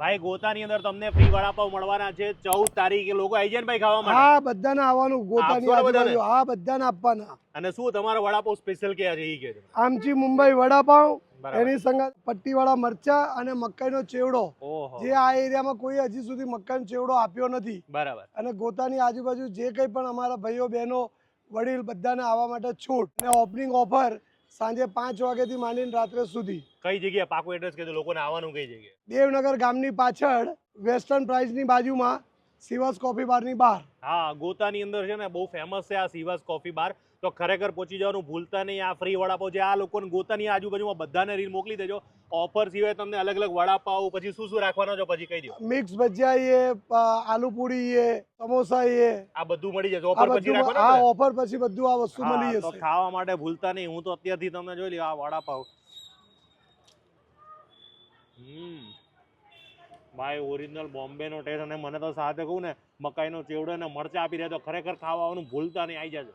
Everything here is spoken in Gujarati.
ભાઈ ગોતાની અંદર તમને ફ્રી વડાપાવ મળવાના છે 14 તારીખે. લોકો આવી જાય ને ભાઈ ખાવા માટે? હા, બધાને આવવાનું. ગોતાની આપશો ને બધાને? આજુબાજુ હા, બધાને આપવાના. અને શું તમારો વડાપાવ સ્પેશિયલ ક્યાં છે ઈ કે છે? આમચી મુંબઈ વડાપાવ, બરાબર. એની સંગે પટ્ટીવાળા મરચા અને મકાઈનો ચેવડો, ઓહો, જે આ એરિયામાં કોઈ હજી સુધી મકાઈનો ચેવડો આપ્યો નથી. બરાબર. અને ગોતાની આજુબાજુ જે કંઈ પણ અમારા ભાઈઓ બહેનો વડીલ બધાને આવવા માટે છૂટ. અને ઓપનિંગ ઓફર સાંજે 5 વાગ્યાથી માંડીને રાત્રે સુધી. કઈ જગ્યાએ પાકું એડ્રેસ કીધું લોકોને આવવાનું? કઈ જગ્યાએ? દેવનગર ગામની પાછળ વેસ્ટર્ન પ્રાઇઝની બાજુમાં શિવાસ કોફી બારની બહાર. હા, ગોતાની અંદર છે ને બહુ ફેમસ છે આ શિવાસ કોફી બાર. તો ખરેખર પહોંચી જવાનું ભૂલતા નહીં. આ ફ્રી વડાપાવ છે. આ લોકોને ગોતાની આજુબાજુમાં બધાને રીલ મોકલી દેજો. ઓફર સિવાય તમને અલગ અલગ વડાપાવ, પછી શું શું રાખવાનો છો પછી કહી દો. મિક્સ ભજીયા એ, આલુ પૂરી એ, સમોસા એ, આ બધું મળી જશે. આ ઓફર પછી બધું રાખવાનો આ ને? ઓફર પછી બધું આ વસ્તુ મળી હા, તો જશે. ખાવા માટે ભૂલતા નહીં. હું તો અત્યારથી તમને જોઈ લ્યો આ વડાપાવ. ભાઈ ઓરિજિનલ બોમ્બે નો ટેસ્ટ. અને મને તો સાથે કહું ને મકાઈનો ચેવડો ને મરચા આપી રહ્યા તો ખરેખર ખાવા આવવાનું ભૂલતા નહીં. આવી જજો.